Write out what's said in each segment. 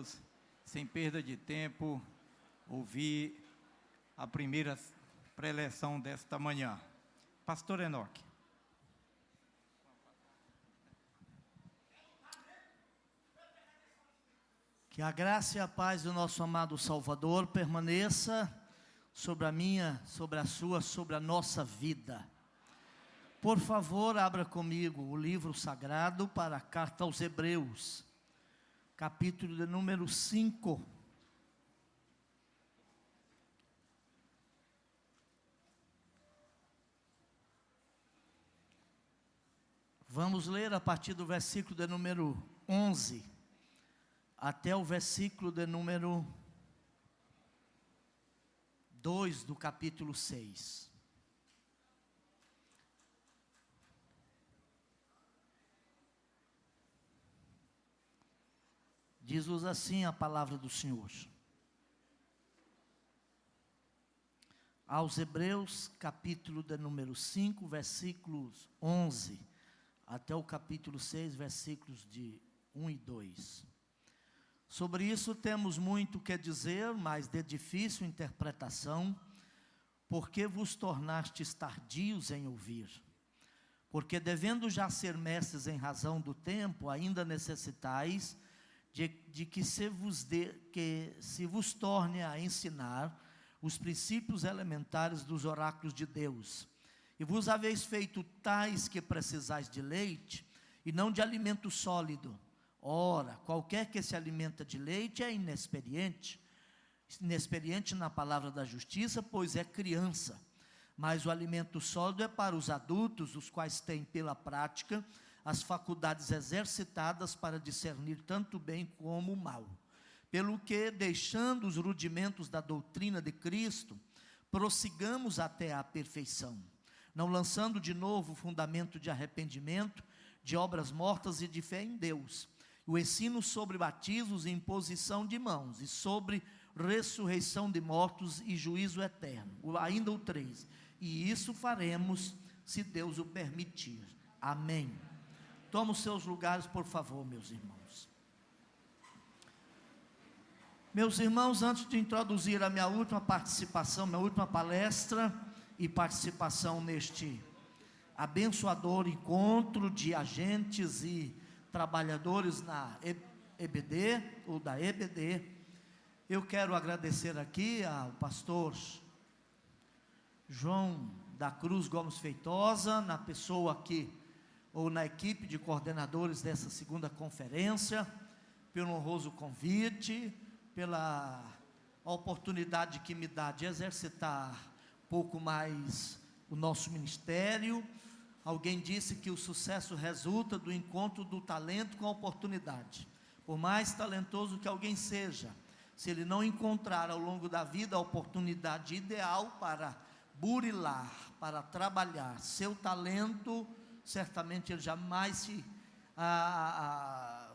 vamos, sem perda de tempo, ouvir a primeira preleção desta manhã. Pastor Enoque. Que a graça e a paz do nosso amado Salvador permaneça sobre a minha, sobre a sua, sobre a nossa vida. Por favor, abra comigo o livro sagrado para a carta aos Hebreus, capítulo de número 5. Vamos ler a partir do versículo de número 11. Até o versículo de número 2 do capítulo 6. Diz-nos assim a palavra do Senhor. Aos Hebreus, capítulo de número 5, versículos 11, até o capítulo 6, versículos de 1 e 2. Sobre isso temos muito que dizer, mas de difícil interpretação, porque vos tornastes tardios em ouvir. Porque devendo já ser mestres em razão do tempo, ainda necessitais de que se vos torne a ensinar os princípios elementares dos oráculos de Deus. E vos haveis feito tais que precisais de leite, e não de alimento sólido. Ora, qualquer que se alimenta de leite é inexperiente na palavra da justiça, pois é criança. Mas o alimento sólido é para os adultos, os quais têm pela prática as faculdades exercitadas para discernir tanto o bem como o mal. Pelo que, deixando os rudimentos da doutrina de Cristo, prossigamos até a perfeição, não lançando de novo o fundamento de arrependimento, de obras mortas e de fé em Deus, o ensino sobre batismos e imposição de mãos, e sobre ressurreição de mortos e juízo eterno, ainda o 3, e isso faremos, se Deus o permitir. Amém. Toma os seus lugares, por favor, meus irmãos. Meus irmãos, antes de introduzir a minha última participação, minha última palestra e participação neste abençoador encontro de agentes e trabalhadores na EBD, ou da EBD, eu quero agradecer aqui ao pastor João da Cruz Gomes Feitosa, na pessoa aqui, ou na equipe de coordenadores dessa segunda conferência, pelo honroso convite, pela oportunidade que me dá de exercitar um pouco mais o nosso ministério. Alguém disse que o sucesso resulta do encontro do talento com a oportunidade. Por mais talentoso que alguém seja, se ele não encontrar ao longo da vida a oportunidade ideal para burilar, para trabalhar seu talento, certamente ele jamais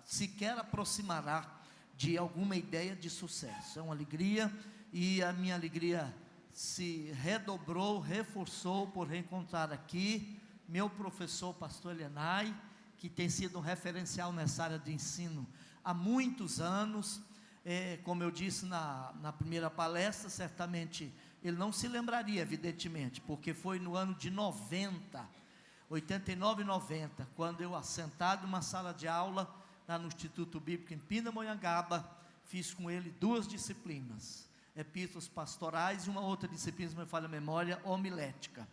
sequer aproximará de alguma ideia de sucesso. É uma alegria, e a minha alegria se redobrou, reforçou por reencontrar aqui meu professor, pastor Elianai, que tem sido um referencial nessa área de ensino há muitos anos. Como eu disse na primeira palestra, certamente ele não se lembraria, evidentemente, porque foi no ano de 89 e 90, quando eu, assentado numa sala de aula, lá no Instituto Bíblico em Pindamonhangaba, fiz com ele 2 disciplinas, epístolas pastorais, e uma outra disciplina, se me falha a memória, homilética.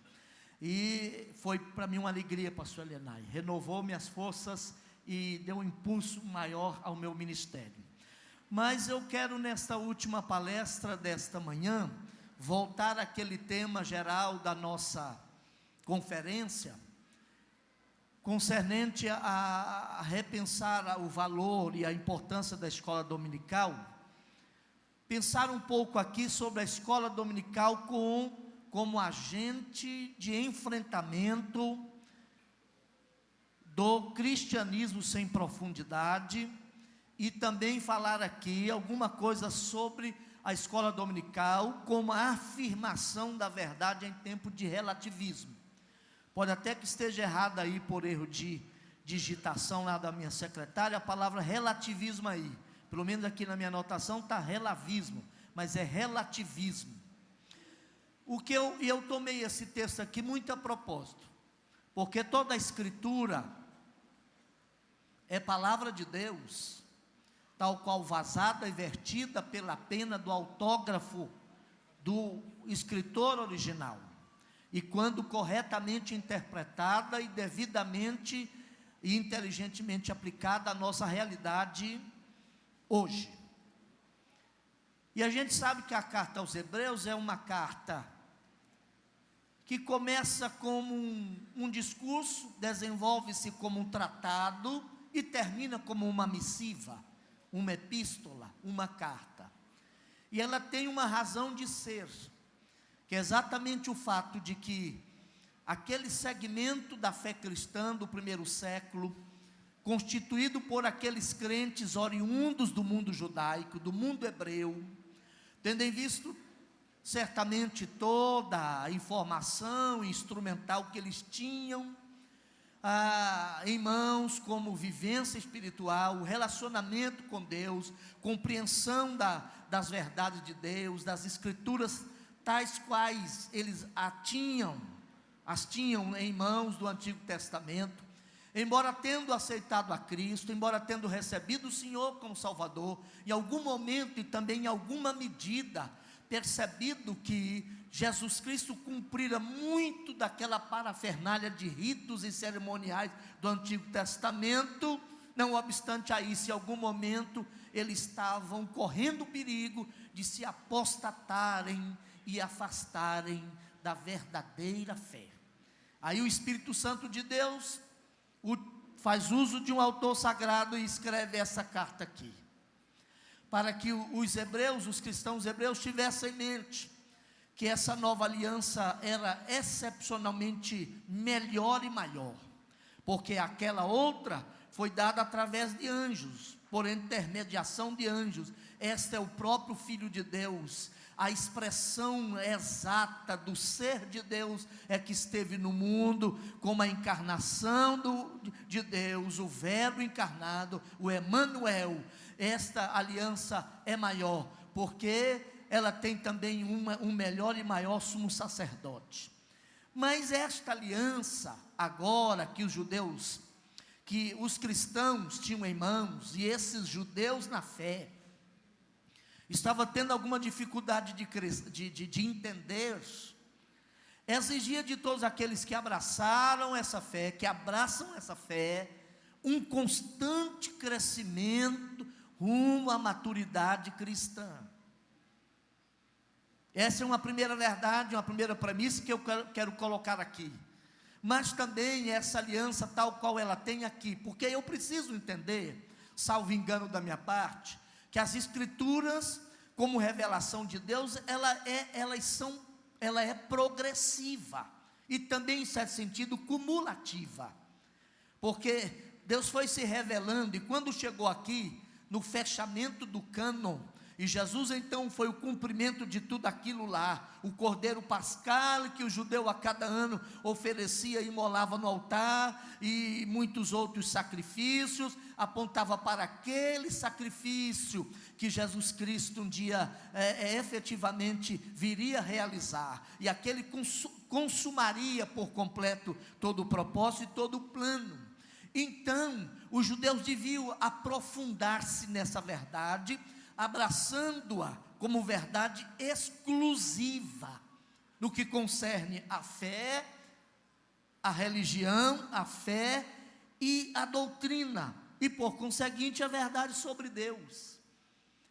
E foi para mim uma alegria, pastor Elianai, renovou minhas forças e deu um impulso maior ao meu ministério. Mas eu quero, nesta última palestra desta manhã, voltar àquele tema geral da nossa conferência, concernente a repensar o valor e a importância da escola dominical. Pensar um pouco aqui sobre a escola dominical como agente de enfrentamento do cristianismo sem profundidade, e também falar aqui alguma coisa sobre a escola dominical como a afirmação da verdade em tempo de relativismo. Pode até que esteja errado aí por erro de digitação lá da minha secretária, a palavra relativismo aí, pelo menos aqui na minha anotação está relavismo, mas é relativismo. Eu tomei esse texto aqui muito a propósito, porque toda a Escritura é palavra de Deus, tal qual vazada e vertida pela pena do autógrafo do escritor original, e quando corretamente interpretada e devidamente e inteligentemente aplicada à nossa realidade hoje. E a gente sabe que a carta aos Hebreus é uma carta que começa como um discurso, desenvolve-se como um tratado e termina como uma missiva, uma epístola, uma carta. E ela tem uma razão de ser, que é exatamente o fato de que aquele segmento da fé cristã do primeiro século, constituído por aqueles crentes oriundos do mundo judaico, do mundo hebreu, tendo em vista certamente toda a informação instrumental que eles tinham em mãos, como vivência espiritual, relacionamento com Deus, compreensão das verdades de Deus, das escrituras tais quais eles as tinham em mãos do Antigo Testamento, embora tendo aceitado a Cristo, embora tendo recebido o Senhor como Salvador, em algum momento e também em alguma medida, percebido que Jesus Cristo cumprira muito daquela parafernália de ritos e cerimoniais do Antigo Testamento, não obstante a isso, em algum momento eles estavam correndo o perigo de se apostatarem e afastarem da verdadeira fé. Aí o Espírito Santo de Deus faz uso de um autor sagrado e escreve essa carta aqui, para que os cristãos hebreus tivessem em mente que essa nova aliança era excepcionalmente melhor e maior, porque aquela outra foi dada através de anjos, por intermediação de anjos. Este é o próprio Filho de Deus, a expressão exata do ser de Deus é que esteve no mundo, como a encarnação de Deus, o Verbo encarnado, o Emanuel. Esta aliança é maior, porque ela tem também um melhor e maior sumo sacerdote. Mas esta aliança, agora que os cristãos tinham em mãos, e esses judeus na fé, estava tendo alguma dificuldade de entender, exigia de todos aqueles que abraçaram essa fé, que abraçam essa fé, um constante crescimento rumo à maturidade cristã. Essa é uma primeira verdade, uma primeira premissa que eu quero colocar aqui. Mas também essa aliança tal qual ela tem aqui, porque eu preciso entender, salvo engano da minha parte, que as Escrituras, como revelação de Deus, ela é progressiva e também, em certo sentido, cumulativa, porque Deus foi se revelando, e quando chegou aqui, no fechamento do cânon, e Jesus então foi o cumprimento de tudo aquilo lá, o cordeiro pascal que o judeu a cada ano oferecia e imolava no altar, e muitos outros sacrifícios, apontava para aquele sacrifício que Jesus Cristo um dia efetivamente viria realizar, e aquele consumaria por completo todo o propósito e todo o plano. Então, os judeus deviam aprofundar-se nessa verdade, abraçando-a como verdade exclusiva, no que concerne a fé, a religião, a fé e a doutrina, e por conseguinte a verdade sobre Deus.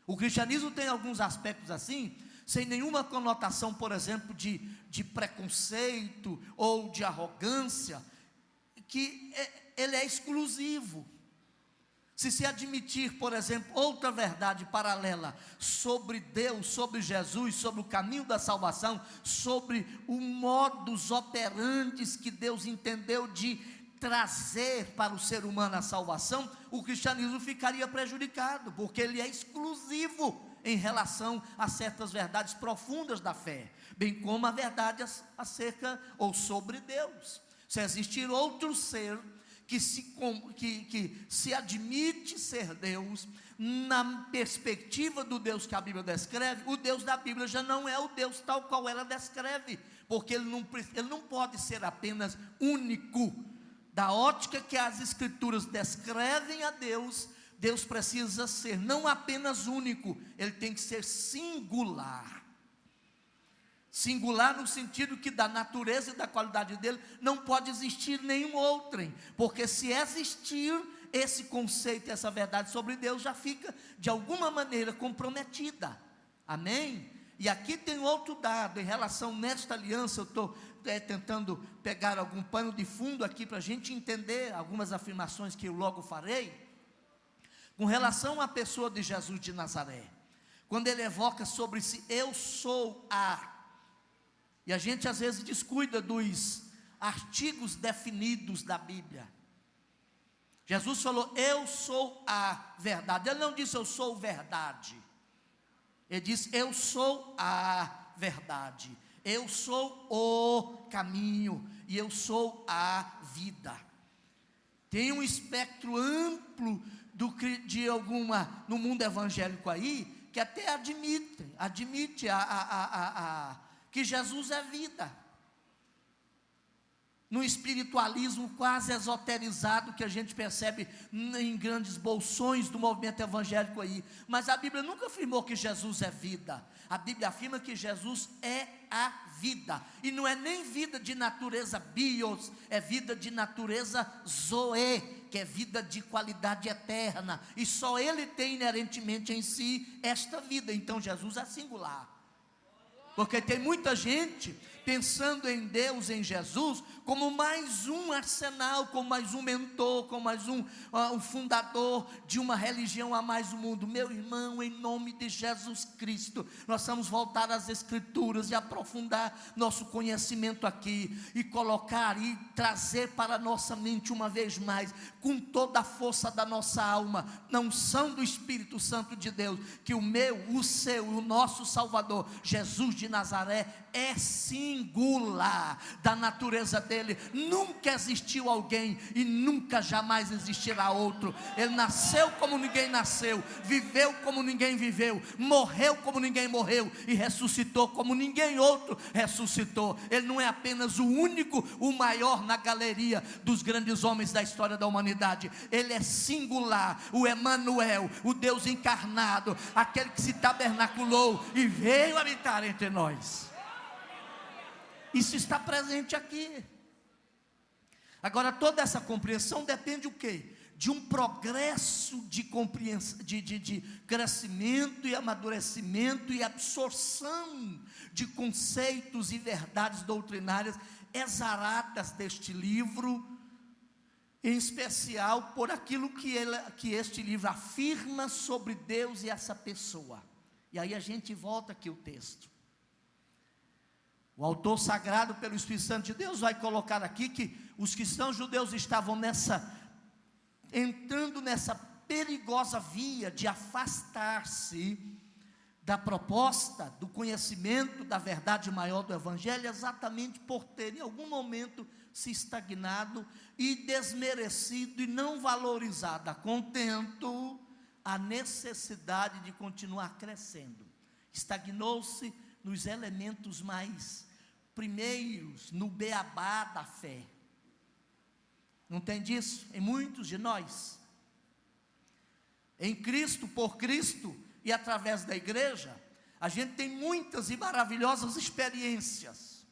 O cristianismo tem alguns aspectos assim, sem nenhuma conotação, por exemplo, de preconceito ou de arrogância, que ele é exclusivo. Se admitir, por exemplo, outra verdade paralela sobre Deus, sobre Jesus, sobre o caminho da salvação, sobre o modus operandi que Deus entendeu de trazer para o ser humano a salvação, o cristianismo ficaria prejudicado, porque ele é exclusivo em relação a certas verdades profundas da fé, bem como a verdade acerca ou sobre Deus. Se existir outro ser que se admite ser Deus, Na perspectiva do Deus que a Bíblia descreve, o Deus da Bíblia já não é o Deus tal qual ela descreve, porque ele não pode ser apenas único. Da ótica que as Escrituras descrevem a Deus, Deus precisa ser não apenas único, ele tem que ser singular. Singular no sentido que da natureza e da qualidade dele não pode existir nenhum outrem, porque se existir esse conceito, essa verdade sobre Deus já fica de alguma maneira comprometida, amém? E aqui tem outro dado, em relação nesta aliança, eu estou tentando pegar algum pano de fundo aqui, para a gente entender algumas afirmações que eu logo farei, com relação à pessoa de Jesus de Nazaré, quando ele evoca sobre si, eu sou a, e a gente às vezes descuida dos artigos definidos da Bíblia. Jesus falou, eu sou a verdade. Ele não disse, eu sou verdade. Ele disse, eu sou a verdade. Eu sou o caminho. E eu sou a vida. Tem um espectro amplo no mundo evangélico aí, que até admite que Jesus é vida. No espiritualismo quase esoterizado que a gente percebe em grandes bolsões do movimento evangélico aí, mas a Bíblia nunca afirmou que Jesus é vida. A Bíblia afirma que Jesus é a vida, e não é nem vida de natureza bios, é vida de natureza zoe, que é vida de qualidade eterna, e só Ele tem inerentemente em si esta vida. Então Jesus é singular, porque tem muita gente pensando em Deus, em Jesus, como mais um arsenal, como mais um mentor, como mais um fundador de uma religião a mais no mundo. Meu irmão, em nome de Jesus Cristo, nós vamos voltar às Escrituras e aprofundar nosso conhecimento aqui, e colocar e trazer para a nossa mente uma vez mais, com toda a força da nossa alma, na unção do Espírito Santo de Deus, que o meu, o seu, o nosso Salvador, Jesus de Nazaré, é singular, da natureza dele nunca existiu alguém e nunca jamais existirá outro. Ele nasceu como ninguém nasceu, viveu como ninguém viveu, morreu como ninguém morreu e ressuscitou como ninguém outro ressuscitou. Ele não é apenas o único, o maior na galeria dos grandes homens da história da humanidade. Ele é singular, o Emanuel, o Deus encarnado, aquele que se tabernaculou e veio habitar entre nós. Isso está presente aqui. Agora, toda essa compreensão depende o quê? De um progresso de compreensão, de crescimento e amadurecimento e absorção de conceitos e verdades doutrinárias exaradas deste livro, em especial por aquilo que este livro afirma sobre Deus e essa pessoa. E aí a gente volta aqui o texto. O autor sagrado pelo Espírito Santo de Deus vai colocar aqui que os cristãos judeus estavam entrando nessa perigosa via de afastar-se da proposta, do conhecimento da verdade maior do Evangelho, exatamente por ter em algum momento se estagnado e desmerecido e não valorizado a contento a necessidade de continuar crescendo. Estagnou-se nos elementos mais primeiros, no beabá da fé. Não tem disso em muitos de nós? Em Cristo, por Cristo e através da igreja, a gente tem muitas e maravilhosas experiências.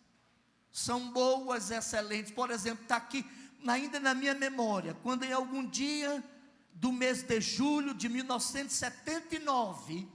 São boas, excelentes. Por exemplo, está aqui ainda na minha memória, quando em algum dia do mês de julho de 1979,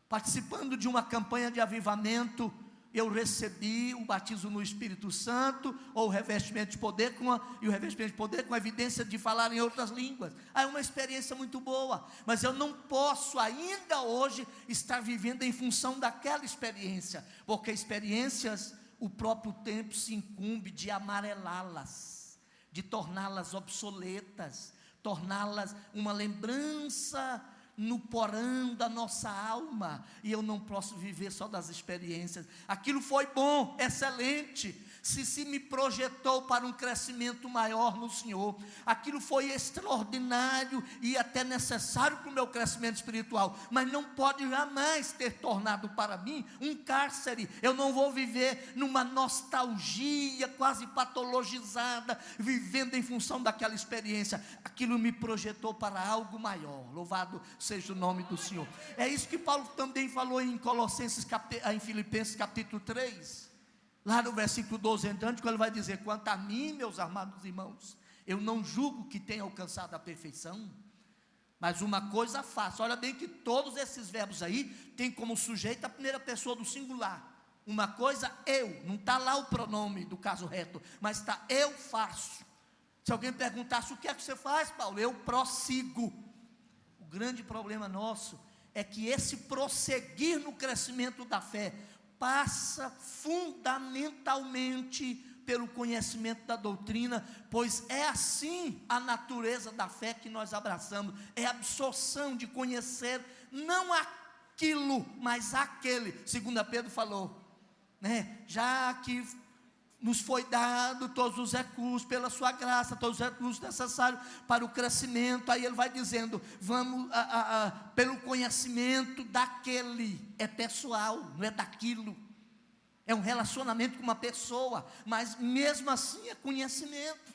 participando de uma campanha de avivamento, eu recebi o batismo no Espírito Santo, ou o revestimento de poder, e o revestimento de poder com a evidência de falar em outras línguas. É uma experiência muito boa, mas eu não posso ainda hoje estar vivendo em função daquela experiência, porque experiências, o próprio tempo se incumbe de amarelá-las, de torná-las obsoletas, torná-las uma lembrança no porão da nossa alma, e eu não posso viver só das experiências. Aquilo foi bom, excelente, se me projetou para um crescimento maior no Senhor, aquilo foi extraordinário e até necessário para o meu crescimento espiritual, mas não pode jamais ter tornado para mim um cárcere. Eu não vou viver numa nostalgia quase patologizada, vivendo em função daquela experiência. Aquilo me projetou para algo maior. Louvado seja o nome do Senhor. É isso que Paulo também falou em Filipenses capítulo 3, lá no versículo 12 em diante, quando ele vai dizer: quanto a mim, meus amados irmãos, eu não julgo que tenha alcançado a perfeição, mas uma coisa faço. Olha bem que todos esses verbos aí tem como sujeito a primeira pessoa do singular. Uma coisa, eu, não está lá o pronome do caso reto, mas está eu faço. Se alguém perguntasse: o que é que você faz, Paulo? Eu prossigo. O grande problema nosso é que esse prosseguir no crescimento da fé passa fundamentalmente pelo conhecimento da doutrina, pois é assim a natureza da fé que nós abraçamos, é a absorção de conhecer não aquilo, mas aquele. 2 Pedro falou, né? Já que nos foi dado todos os recursos pela sua graça, todos os recursos necessários para o crescimento. Aí ele vai dizendo, vamos pelo conhecimento daquele. É pessoal, não é daquilo. É um relacionamento com uma pessoa, mas mesmo assim é conhecimento.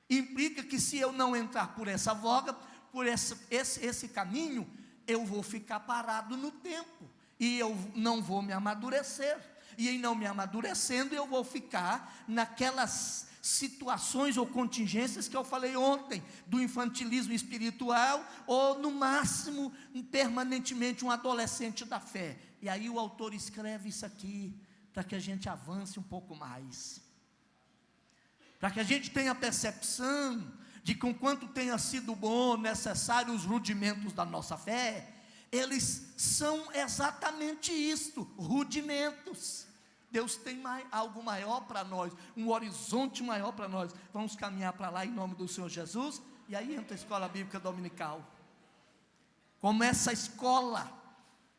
Implica que se eu não entrar por essa voga, por esse caminho, eu vou ficar parado no tempo, e eu não vou me amadurecer. E em não me amadurecendo, eu vou ficar naquelas situações ou contingências que eu falei ontem, do infantilismo espiritual, ou no máximo, permanentemente um adolescente da fé. E aí o autor escreve isso aqui, para que a gente avance um pouco mais, para que a gente tenha percepção de que, enquanto tenha sido bom, necessário os rudimentos da nossa fé, eles são exatamente isto, rudimentos. Deus tem algo maior para nós, um horizonte maior para nós. Vamos caminhar para lá em nome do Senhor Jesus. E aí entra a escola bíblica dominical, como essa escola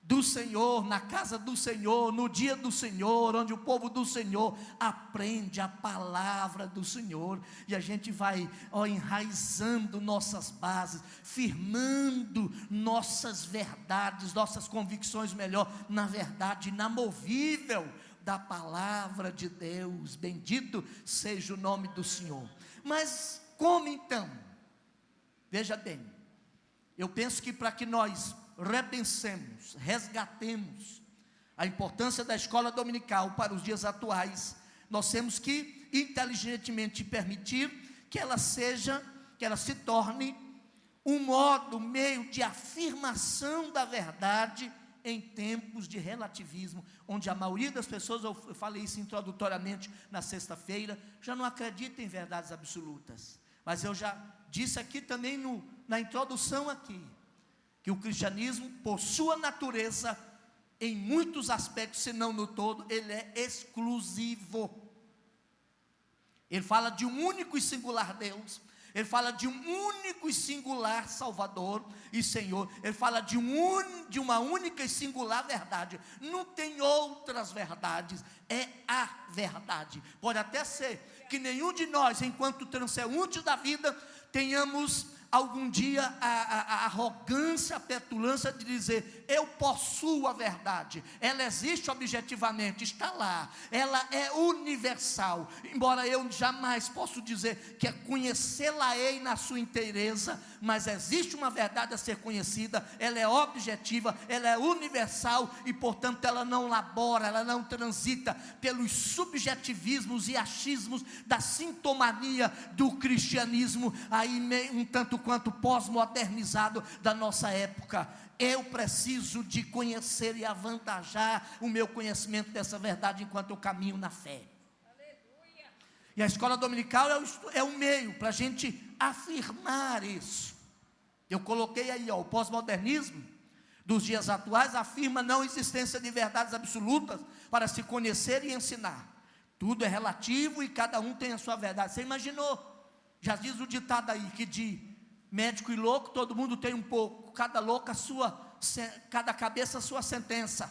do Senhor, na casa do Senhor, no dia do Senhor, onde o povo do Senhor aprende a palavra do Senhor, e a gente vai enraizando nossas bases, firmando nossas verdades, nossas convicções melhor, na verdade inamovível da palavra de Deus. Bendito seja o nome do Senhor. Mas como então? Veja bem, eu penso que para que nós repensemos, resgatemos a importância da escola dominical para os dias atuais, nós temos que inteligentemente permitir que ela se torne um modo, meio de afirmação da verdade em tempos de relativismo, onde a maioria das pessoas, eu falei isso introdutoriamente na sexta-feira, já não acredita em verdades absolutas. Mas eu já disse aqui também na introdução aqui, que o cristianismo, por sua natureza, em muitos aspectos, se não no todo, ele é exclusivo. Ele fala de um único e singular Deus. Ele fala de um único e singular Salvador e Senhor. Ele fala de uma única e singular verdade. Não tem outras verdades, é a verdade. Pode até ser que nenhum de nós, enquanto transeuntes da vida, tenhamos algum dia a arrogância, a petulância de dizer, eu possuo a verdade. Ela existe objetivamente, está lá, ela é universal, embora eu jamais posso dizer que conhecê-la-ei na sua inteireza, mas existe uma verdade a ser conhecida, ela é objetiva, ela é universal, e portanto ela não labora, ela não transita pelos subjetivismos e achismos da sintomania do cristianismo, aí um tanto quanto pós-modernizado da nossa época. Eu preciso de conhecer e avantajar o meu conhecimento dessa verdade enquanto eu caminho na fé. Aleluia. E a escola dominical é um meio para a gente afirmar isso. Eu coloquei aí, o pós-modernismo dos dias atuais afirma a não existência de verdades absolutas para se conhecer e ensinar. Tudo é relativo e cada um tem a sua verdade. Você imaginou? Já diz o ditado aí, que de médico e louco, todo mundo tem um pouco, cada cabeça a sua sentença.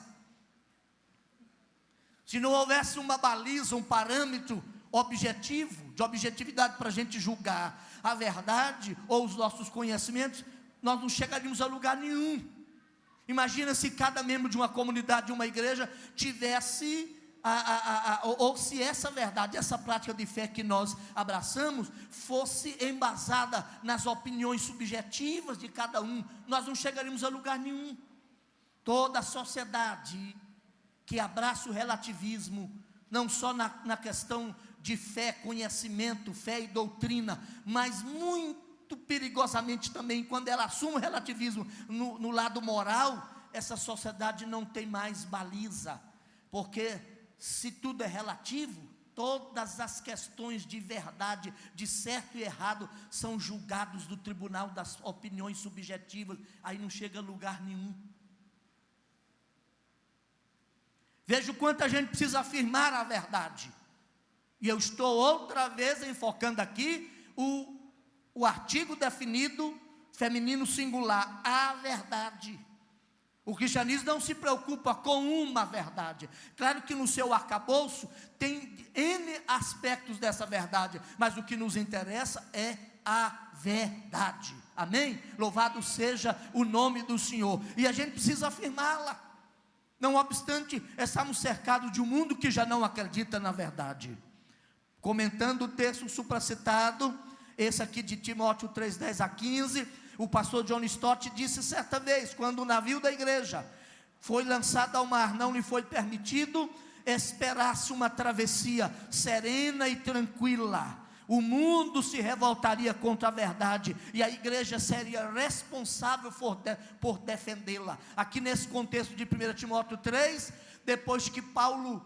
se não houvesse uma baliza, um parâmetro objetivo, de objetividade para a gente julgar a verdade ou os nossos conhecimentos, nós não chegaríamos a lugar nenhum. Imagina se cada membro de uma comunidade, de uma igreja, tivesse, ou se essa verdade, essa prática de fé que nós abraçamos, fosse embasada nas opiniões subjetivas de cada um, nós não chegaríamos a lugar nenhum. Toda a sociedade que abraça o relativismo, não só na questão de fé, conhecimento, fé e doutrina, mas muito perigosamente também, quando ela assume o relativismo no lado moral, essa sociedade não tem mais baliza, porque se tudo é relativo, todas as questões de verdade, de certo e errado, são julgados do tribunal das opiniões subjetivas, aí não chega a lugar nenhum. Veja o quanto a gente precisa afirmar a verdade. E eu estou outra vez enfocando aqui o artigo definido, feminino singular, a verdade. O cristianismo não se preocupa com uma verdade. Claro que no seu arcabouço tem N aspectos dessa verdade, mas o que nos interessa é a verdade. Amém? Louvado seja o nome do Senhor. E a gente precisa afirmá-la. Não obstante, estamos cercados de um mundo que já não acredita na verdade. Comentando o texto supracitado, esse aqui de Timóteo 3:10 a 15, o pastor John Stott disse certa vez, quando o navio da igreja foi lançado ao mar, não lhe foi permitido esperar-se uma travessia serena e tranquila. O mundo se revoltaria contra a verdade, e a igreja seria responsável por defendê-la. Aqui nesse contexto de 1 Timóteo 3, depois que Paulo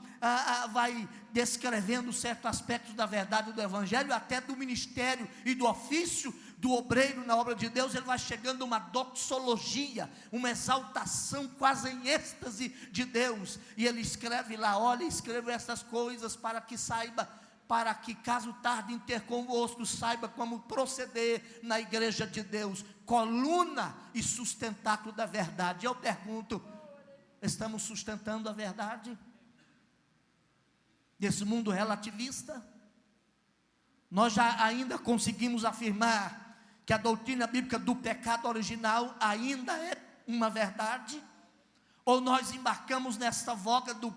vai descrevendo certos aspectos da verdade do evangelho, até do ministério e do ofício do obreiro na obra de Deus, ele vai chegando a uma doxologia, uma exaltação quase em êxtase de Deus, e ele escreve lá, olha, escrevo essas coisas para que saiba, para que caso tarde em ter convosco, saiba como proceder na igreja de Deus, coluna e sustentáculo da verdade. Eu pergunto, estamos sustentando a verdade desse mundo relativista? Nós já ainda conseguimos afirmar que a doutrina bíblica do pecado original ainda é uma verdade? Ou nós embarcamos nessa voga do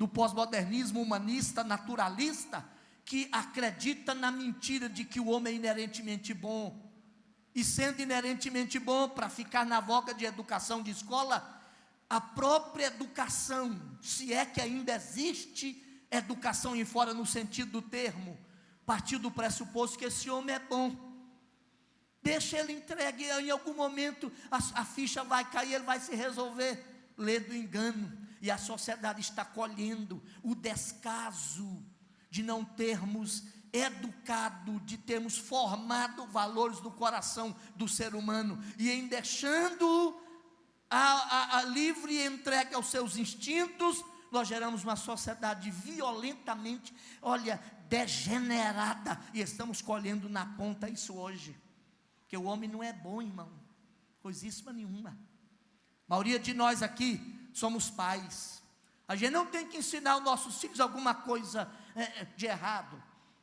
pós-modernismo humanista, naturalista, que acredita na mentira de que o homem é inerentemente bom, e sendo inerentemente bom, para ficar na voga de educação de escola, a própria educação, se é que ainda existe educação em fora no sentido do termo, partir do pressuposto que esse homem é bom, deixa ele entregue, em algum momento a ficha vai cair, ele vai se resolver, lê do engano. E a sociedade está colhendo o descaso de não termos educado, de termos formado valores do coração do ser humano, e em deixando a livre entrega aos seus instintos, nós geramos uma sociedade violentamente, degenerada, e estamos colhendo na ponta isso hoje, que o homem não é bom, irmão, coisíssima nenhuma. A maioria de nós aqui somos pais, a gente não tem que ensinar aos nossos filhos alguma coisa de errado,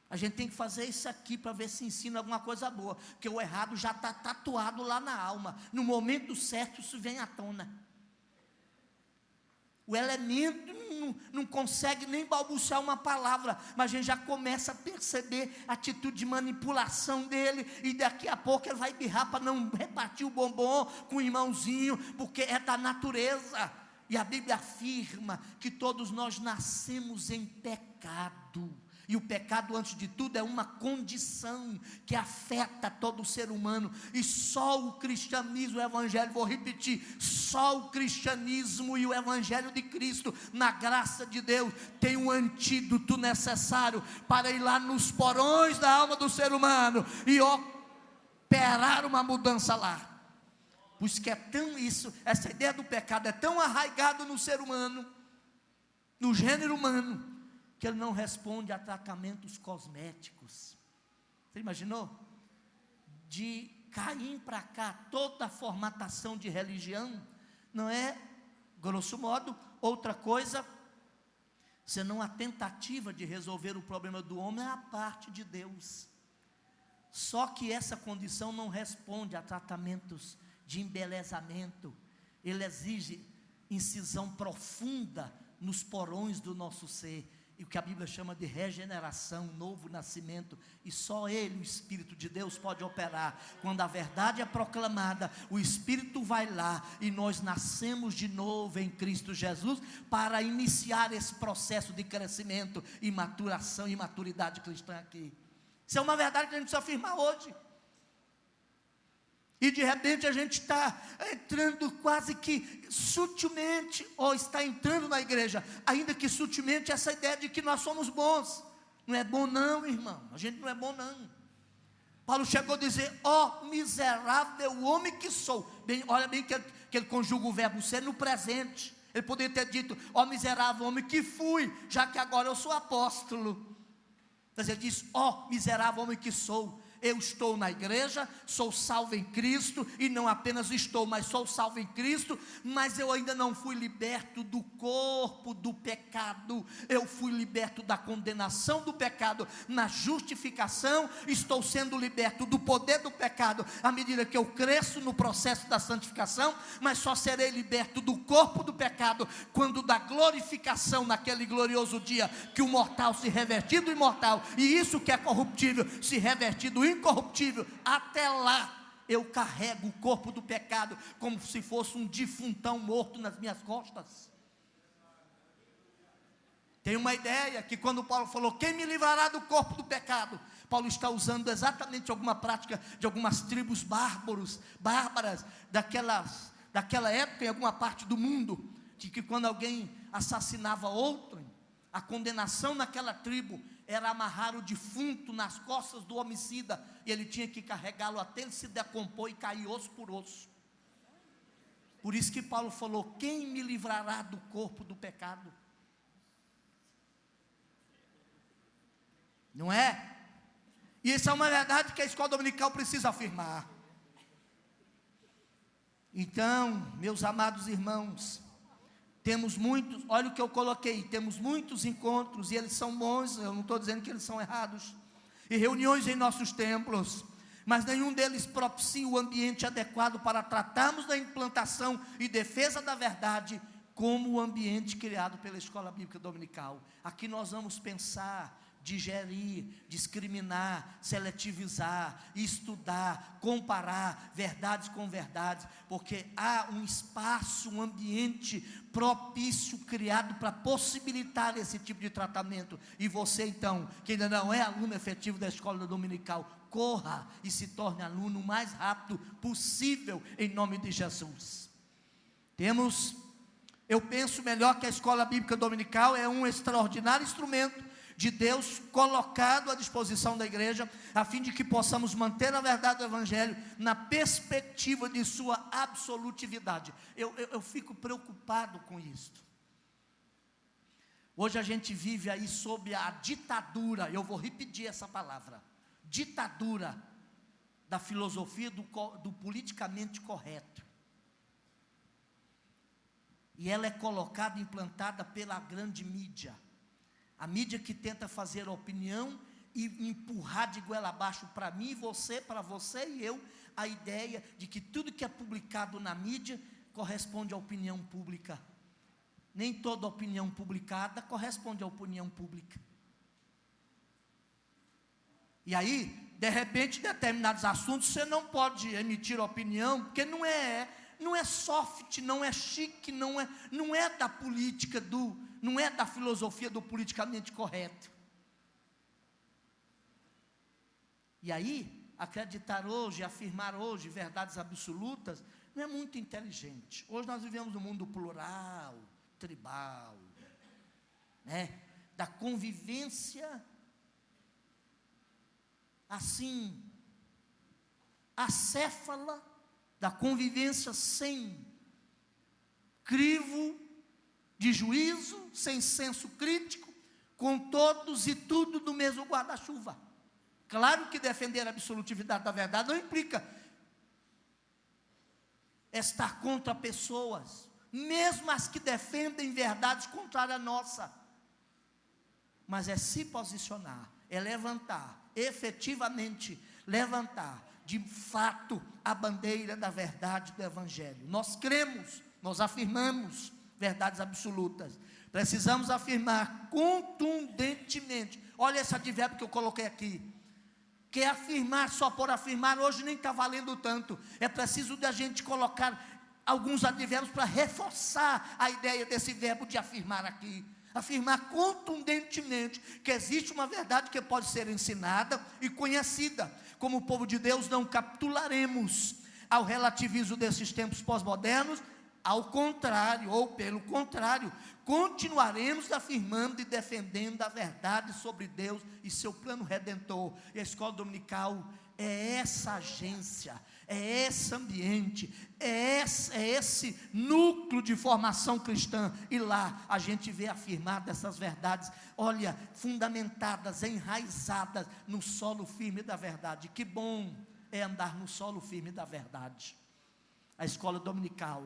a gente tem que fazer isso aqui para ver se ensina alguma coisa boa, porque o errado já está tatuado lá na alma, no momento certo isso vem à tona, o elemento não consegue nem balbuciar uma palavra, mas a gente já começa a perceber a atitude de manipulação dele, e daqui a pouco ele vai birrar para não repartir o bombom com o irmãozinho, porque é da natureza. E a Bíblia afirma que todos nós nascemos em pecado, e o pecado, antes de tudo, é uma condição que afeta todo o ser humano, e só o cristianismo, o evangelho, vou repetir, só o cristianismo e o evangelho de Cristo, na graça de Deus, tem um antídoto necessário para ir lá nos porões da alma do ser humano e operar uma mudança lá. Por isso que é tão essa ideia do pecado é tão arraigada no ser humano, no gênero humano, que ele não responde a tratamentos cosméticos. Você imaginou? De Caim para cá, toda a formatação de religião, não é, grosso modo, outra coisa senão a tentativa de resolver o problema do homem é a parte de Deus. Só que essa condição não responde a tratamentos de embelezamento. Ele exige incisão profunda nos porões do nosso ser, e o que a Bíblia chama de regeneração, novo nascimento, e só Ele, o Espírito de Deus, pode operar. Quando a verdade é proclamada, o Espírito vai lá, e nós nascemos de novo em Cristo Jesus, para iniciar esse processo de crescimento, e maturação, e maturidade cristã aqui. Isso é uma verdade que a gente precisa afirmar hoje. E de repente a gente está entrando quase que sutilmente, ou está entrando na igreja, ainda que sutilmente, essa ideia de que nós somos bons. Não é bom não, irmão, a gente não é bom não. Paulo chegou a dizer: ó miserável homem que sou. Bem, olha bem que ele conjuga o verbo ser no presente. Ele poderia ter dito: ó miserável homem que fui, já que agora eu sou apóstolo. Mas ele diz: ó miserável homem que sou. Eu estou na igreja, sou salvo em Cristo, e não apenas estou, mas sou salvo em Cristo, mas eu ainda não fui liberto do corpo do pecado, eu fui liberto da condenação do pecado. Na justificação, estou sendo liberto do poder do pecado, à medida que eu cresço no processo da santificação, mas só serei liberto do corpo do pecado, quando da glorificação, naquele glorioso dia, que o mortal se revestir do imortal, e isso que é corruptível, se revestir do incorruptível. Até lá eu carrego o corpo do pecado como se fosse um defuntão morto nas minhas costas. Tem uma ideia que quando Paulo falou: quem me livrará do corpo do pecado, Paulo está usando exatamente alguma prática de algumas tribos bárbaras daquela época, em alguma parte do mundo, de que quando alguém assassinava outro, a condenação naquela tribo era amarrar o defunto nas costas do homicida, e ele tinha que carregá-lo até ele se decompor e cair osso por osso. Por isso que Paulo falou: quem me livrará do corpo do pecado? Não é? E isso é uma verdade que a escola dominical precisa afirmar. Então, meus amados irmãos, temos muitos, olha o que eu coloquei, temos muitos encontros, e eles são bons, eu não estou dizendo que eles são errados, e reuniões em nossos templos, mas nenhum deles propicia o ambiente adequado para tratarmos da implantação e defesa da verdade, como o ambiente criado pela escola bíblica dominical. Aqui nós vamos pensar, digerir, discriminar, seletivizar, estudar, comparar verdades com verdades, porque há um espaço, um ambiente propício criado para possibilitar esse tipo de tratamento. E você então, que ainda não é aluno efetivo da escola dominical, corra e se torne aluno o mais rápido possível, em nome de Jesus. Eu penso melhor que a escola bíblica dominical é um extraordinário instrumento de Deus colocado à disposição da igreja, a fim de que possamos manter a verdade do Evangelho na perspectiva de sua absolutividade. Eu fico preocupado com isto. Hoje a gente vive aí sob a ditadura, eu vou repetir essa palavra, ditadura da filosofia do politicamente correto. E ela é colocada, implantada pela grande mídia. A mídia que tenta fazer opinião e empurrar de goela abaixo para mim, para você e eu, a ideia de que tudo que é publicado na mídia corresponde à opinião pública. Nem toda opinião publicada corresponde à opinião pública. E aí, de repente, determinados assuntos você não pode emitir opinião, porque não é soft, não é chique, não é da política não é da filosofia do politicamente correto. E aí, acreditar hoje, afirmar hoje verdades absolutas, não é muito inteligente. Hoje nós vivemos num mundo plural, tribal, né? Da convivência, assim, acéfala, da convivência sem crivo de juízo, sem senso crítico, com todos e tudo do mesmo guarda-chuva. Claro que defender a absolutividade da verdade não implica estar contra pessoas, mesmo as que defendem verdades contrárias à nossa. mas é se posicionar, é levantar, efetivamente levantar, de fato, a bandeira da verdade do Evangelho. Nós cremos, nós afirmamos verdades absolutas, precisamos afirmar contundentemente. Olha esse advérbio que eu coloquei aqui, que é afirmar só por afirmar, hoje nem está valendo tanto, é preciso de a gente colocar alguns advérbios para reforçar a ideia desse verbo de afirmar aqui. Afirmar contundentemente que existe uma verdade que pode ser ensinada e conhecida. Como povo de Deus, não capitularemos ao relativismo desses tempos pós-modernos, ao contrário, ou pelo contrário, continuaremos afirmando e defendendo a verdade sobre Deus e seu plano redentor. E a escola dominical é essa agência, é esse ambiente, é esse núcleo de formação cristã, e lá a gente vê afirmadas essas verdades, olha, fundamentadas, enraizadas no solo firme da verdade. Que bom é andar no solo firme da verdade. A escola dominical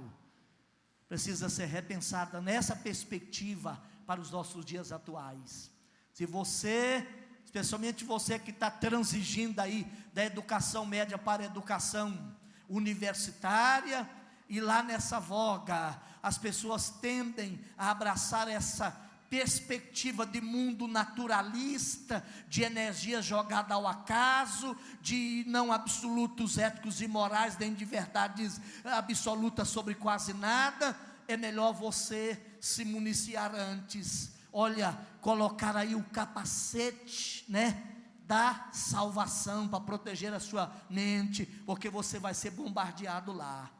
precisa ser repensada nessa perspectiva para os nossos dias atuais. Se você, especialmente você que está transigindo aí da educação média para a educação universitária, e lá nessa voga, as pessoas tendem a abraçar essa perspectiva de mundo naturalista, de energia jogada ao acaso, de não absolutos éticos e morais, nem de verdades absolutas sobre quase nada. É melhor você se municiar antes, olha, colocar aí o capacete, da salvação, para proteger a sua mente, porque você vai ser bombardeado lá.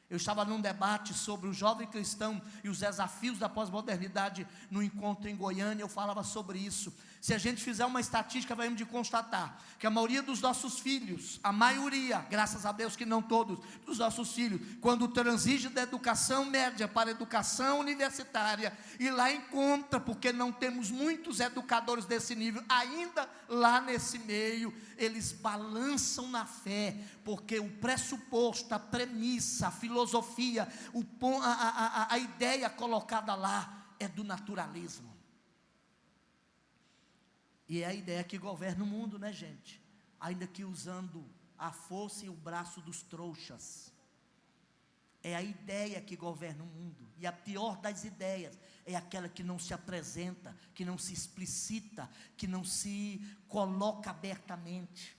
Eu estava num debate sobre o jovem cristão e os desafios da pós-modernidade no encontro em Goiânia. Eu falava sobre isso. Se a gente fizer uma estatística, vamos de constatar que a maioria dos nossos filhos, a maioria, graças a Deus que não todos, dos nossos filhos, quando transige da educação média para a educação universitária, e lá encontra, porque não temos muitos educadores desse nível, ainda lá nesse meio, eles balançam na fé, porque o pressuposto, a premissa, a filosofia, a ideia colocada lá é do naturalismo. E é a ideia que governa o mundo, gente? Ainda que usando a força e o braço dos trouxas. É a ideia que governa o mundo. E a pior das ideias é aquela que não se apresenta, que não se explicita, que não se coloca abertamente.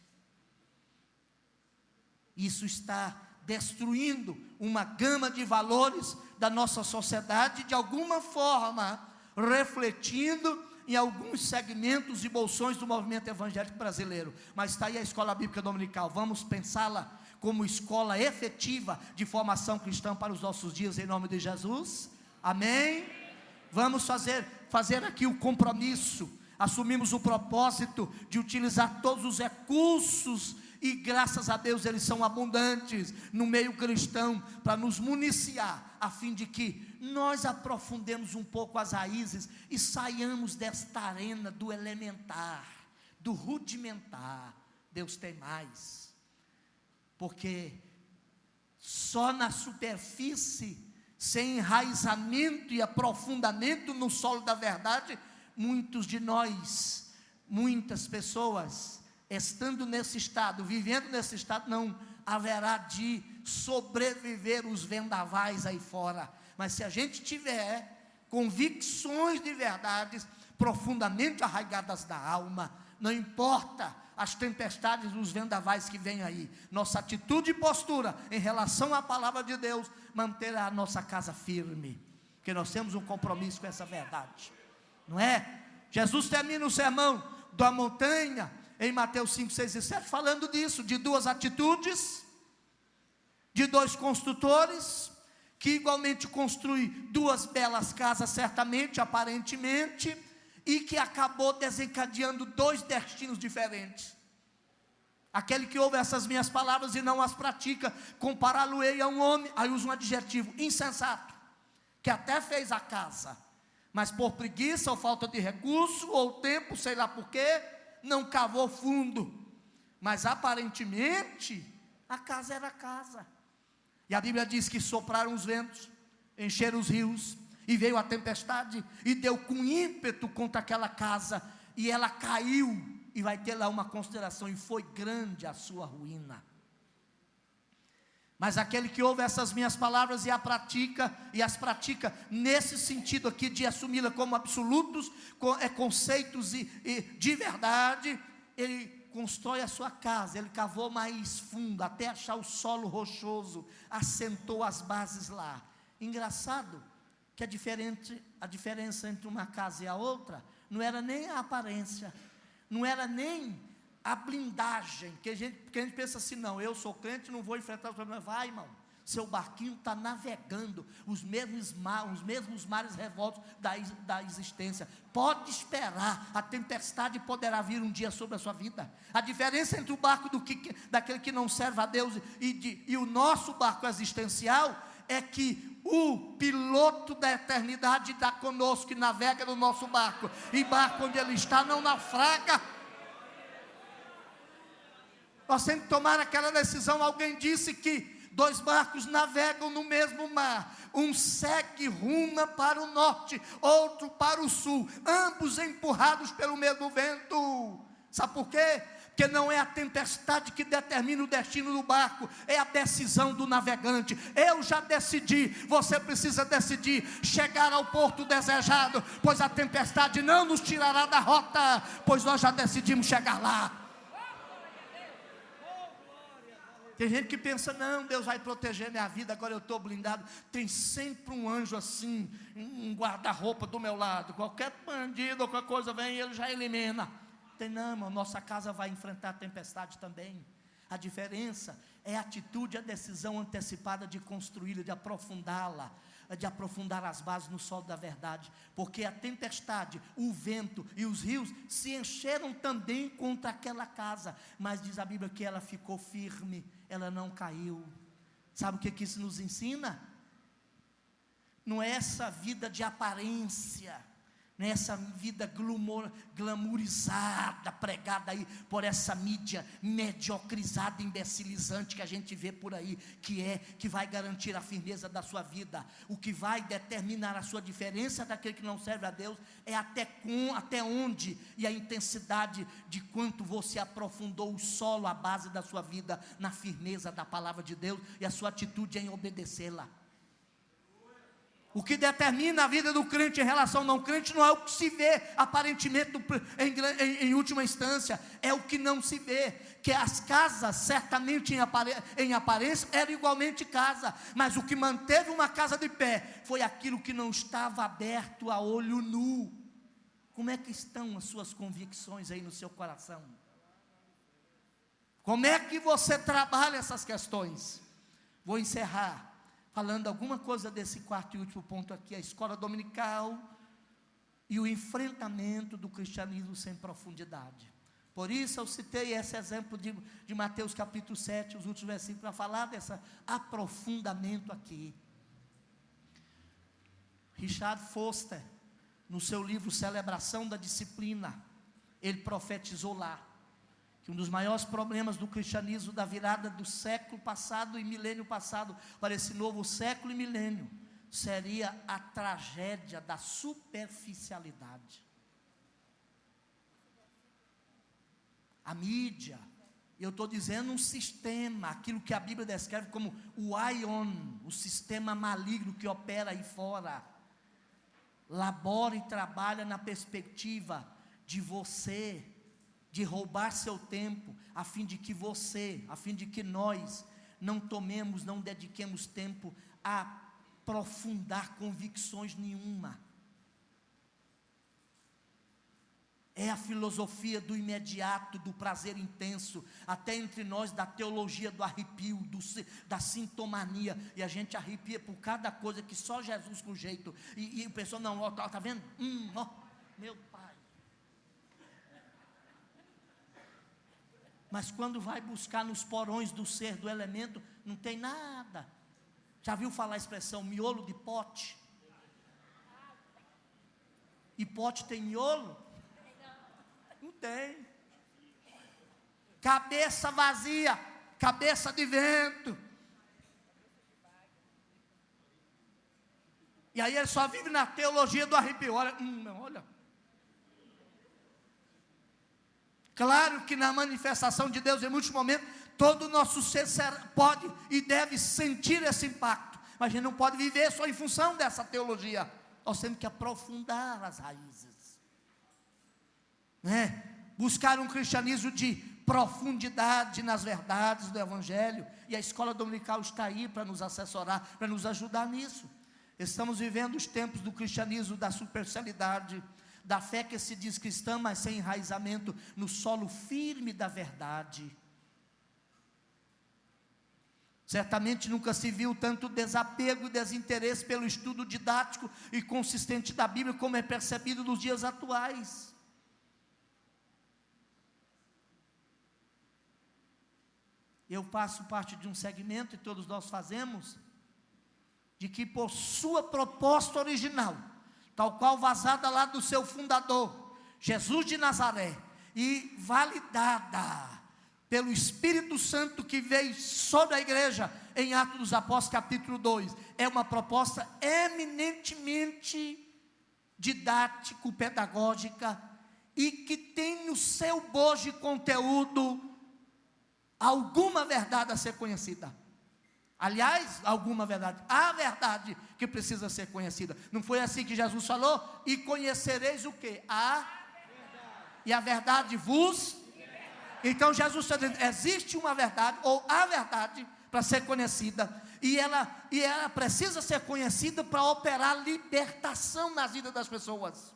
Isso está destruindo uma gama de valores da nossa sociedade, de alguma forma refletindo em alguns segmentos e bolsões do movimento evangélico brasileiro. Mas está aí a escola bíblica dominical. Vamos pensá-la como escola efetiva de formação cristã para os nossos dias, em nome de Jesus. Amém? Vamos fazer aqui o compromisso. Assumimos o propósito de utilizar todos os recursos, e graças a Deus eles são abundantes no meio cristão, para nos municiar, a fim de que nós aprofundemos um pouco as raízes e saiamos desta arena do elementar, do rudimentar. Deus tem mais, porque só na superfície, sem enraizamento e aprofundamento no solo da verdade, muitos de nós, muitas pessoas, estando nesse estado, vivendo nesse estado, não haverá de sobreviver os vendavais aí fora. Mas se a gente tiver convicções de verdades profundamente arraigadas na alma, não importa as tempestades, os vendavais que vêm aí, nossa atitude e postura em relação à palavra de Deus manterá a nossa casa firme, porque nós temos um compromisso com essa verdade, não é? Jesus termina o sermão da montanha em Mateus 5, 6 e 7, falando disso, de duas atitudes, de dois construtores, que igualmente construem duas belas casas, certamente, aparentemente, e que acabou desencadeando dois destinos diferentes. Aquele que ouve essas minhas palavras e não as pratica, compará-lo-ei a um homem, aí usa um adjetivo, insensato, que até fez a casa, mas por preguiça ou falta de recurso, ou tempo, sei lá por quê, não cavou fundo, mas aparentemente a casa era casa. E a Bíblia diz que sopraram os ventos, encheram os rios, E veio a tempestade e deu com ímpeto contra aquela casa, e ela caiu, e vai ter lá uma consideração, e foi grande a sua ruína. Mas aquele que ouve essas minhas palavras e as pratica nesse sentido aqui de assumi-la como absolutos, conceitos de verdade, ele constrói a sua casa, ele cavou mais fundo, até achar o solo rochoso, assentou as bases lá. Engraçado que a diferença entre uma casa e a outra, não era nem a aparência, não era nem a blindagem, porque a gente pensa assim, não, eu sou crente, não vou enfrentar os problemas. Vai, irmão, seu barquinho está navegando os mesmos mares revoltos da existência. Pode esperar, a tempestade poderá vir um dia sobre a sua vida. A diferença entre o barco daquele que não serve a Deus e o nosso barco existencial é que o piloto da eternidade está conosco, que navega no nosso barco, e barco onde ele está não naufraga. Nós temos que tomar aquela decisão. Alguém disse que 2 barcos navegam no mesmo mar, um segue rumo para o norte, outro para o sul, ambos empurrados pelo mesmo vento. Sabe por quê? Porque não é a tempestade que determina o destino do barco, é a decisão do navegante. Eu já decidi, você precisa decidir, chegar ao porto desejado, pois a tempestade não nos tirará da rota, pois nós já decidimos chegar lá. Tem gente que pensa, não, Deus vai proteger minha vida, agora eu estou blindado. Tem sempre um anjo assim, um guarda-roupa do meu lado, qualquer bandido ou qualquer coisa vem, ele já elimina. Tem não, irmão, nossa casa vai enfrentar a tempestade também. A diferença é a atitude, a decisão antecipada de construí-la, de aprofundá-la, de aprofundar as bases no solo da verdade, porque a tempestade, o vento e os rios se encheram também contra aquela casa, mas diz a Bíblia que ela ficou firme, ela não caiu. Sabe o que isso nos ensina? Não é essa vida de aparência, nessa vida glamourizada, pregada aí por essa mídia mediocrizada, imbecilizante que a gente vê por aí, que vai garantir a firmeza da sua vida. O que vai determinar a sua diferença daquele que não serve a Deus é até onde e a intensidade de quanto você aprofundou o solo, a base da sua vida na firmeza da palavra de Deus e a sua atitude em obedecê-la. O que determina a vida do crente em relação ao não crente não é o que se vê aparentemente em última instância, é o que não se vê. Que as casas certamente em aparência eram igualmente casa, mas o que manteve uma casa de pé foi aquilo que não estava aberto a olho nu. Como é que estão as suas convicções aí no seu coração? Como é que você trabalha essas questões? Vou encerrar falando alguma coisa desse quarto e último ponto aqui, a escola dominical e o enfrentamento do cristianismo sem profundidade. Por isso eu citei esse exemplo de Mateus capítulo 7, os últimos versículos, para falar desse aprofundamento aqui. Richard Foster, no seu livro Celebração da Disciplina, ele profetizou lá, que um dos maiores problemas do cristianismo da virada do século passado e milênio passado para esse novo século e milênio seria a tragédia da superficialidade. A mídia, eu estou dizendo um sistema, aquilo que a Bíblia descreve como o Aion, o sistema maligno que opera aí fora, labora e trabalha na perspectiva de você, de roubar seu tempo, a fim de que nós não dediquemos tempo a aprofundar convicções nenhuma. É a filosofia do imediato, do prazer intenso, até entre nós da teologia do arrepio, da sintomania, e a gente arrepia por cada coisa que só Jesus com jeito, e o pessoal, não, ó, tá vendo? Ó, meu Pai. Mas quando vai buscar nos porões do ser, do elemento, não tem nada. Já viu falar a expressão miolo de pote? E pote tem miolo? Não tem. Cabeça vazia, cabeça de vento. E aí ele só vive na teologia do arrepio. Olha, olha. Claro que na manifestação de Deus, em muitos momentos, todo o nosso ser pode e deve sentir esse impacto. Mas a gente não pode viver só em função dessa teologia. Nós temos que aprofundar as raízes, né? Buscar um cristianismo de profundidade nas verdades do Evangelho. E a escola dominical está aí para nos assessorar, para nos ajudar nisso. Estamos vivendo os tempos do cristianismo, da superficialidade, da fé que se diz cristã, mas sem enraizamento no solo firme da verdade. Certamente nunca se viu tanto desapego e desinteresse pelo estudo didático e consistente da Bíblia, como é percebido nos dias atuais. Eu faço parte de um segmento, e todos nós fazemos, de que por sua proposta original, tal qual vazada lá do seu fundador, Jesus de Nazaré, e validada pelo Espírito Santo que veio sobre a igreja, em Atos dos Apóstolos capítulo 2, é uma proposta eminentemente didático-pedagógica, e que tem no seu bojo conteúdo alguma verdade a ser conhecida. Aliás, alguma verdade, a verdade que precisa ser conhecida. Não foi assim que Jesus falou? E conhecereis o quê? A verdade. E a verdade vos libertará. Então Jesus está dizendo, existe uma verdade, ou a verdade, para ser conhecida, e ela precisa ser conhecida para operar libertação na vida das pessoas.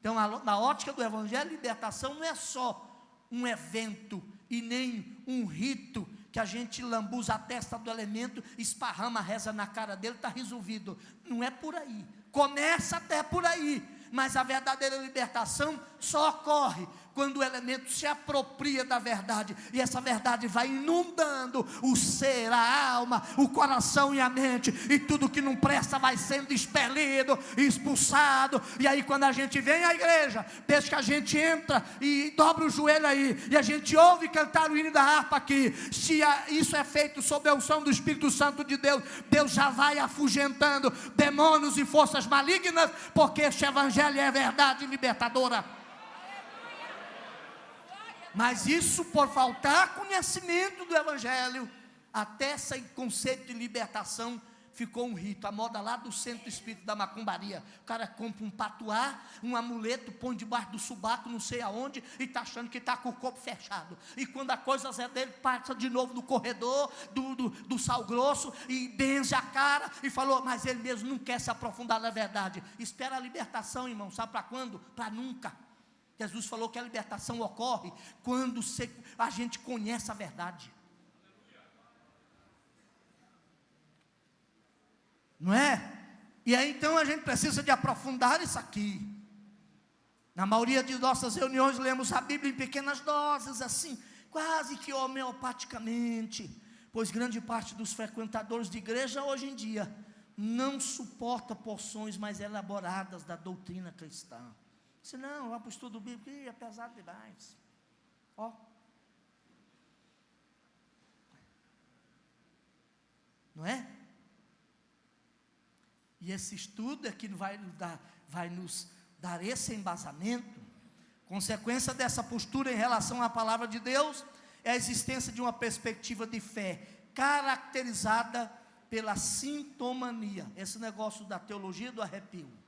Então, na ótica do Evangelho, libertação não é só um evento, e nem um rito, que a gente lambuza a testa do elemento, esparrama, reza na cara dele, está resolvido. Não é por aí, começa até por aí, mas a verdadeira libertação só ocorre quando o elemento se apropria da verdade, e essa verdade vai inundando o ser, a alma, o coração e a mente, e tudo que não presta vai sendo expelido, expulsado. E aí quando a gente vem à igreja, desde que a gente entra e dobra o joelho aí, e a gente ouve cantar o hino da harpa aqui, se isso é feito sob a unção do Espírito Santo de Deus, Deus já vai afugentando demônios e forças malignas, porque este evangelho é verdade libertadora. Mas isso por faltar conhecimento do Evangelho, até esse conceito de libertação ficou um rito, a moda lá do centro espírita da macumbaria. O cara compra um patuá, um amuleto, põe debaixo do subaco, não sei aonde, e está achando que está com o corpo fechado. E quando a coisa é dele, passa de novo no corredor do sal grosso, e benze a cara, e falou, mas ele mesmo não quer se aprofundar na verdade. Espera a libertação, irmão, sabe para quando? Para nunca. Jesus falou que a libertação ocorre quando a gente conhece a verdade. Não é? E aí então a gente precisa de aprofundar isso aqui. Na maioria de nossas reuniões lemos a Bíblia em pequenas doses, assim, quase que homeopaticamente, pois grande parte dos frequentadores de igreja hoje em dia não suporta porções mais elaboradas da doutrina cristã. Se não, vai para o estudo bíblico, é pesado demais. Ó. Não é? E esse estudo é que vai nos dar esse embasamento. Consequência dessa postura em relação à palavra de Deus é a existência de uma perspectiva de fé caracterizada pela sintomania. Esse negócio da teologia do arrepio.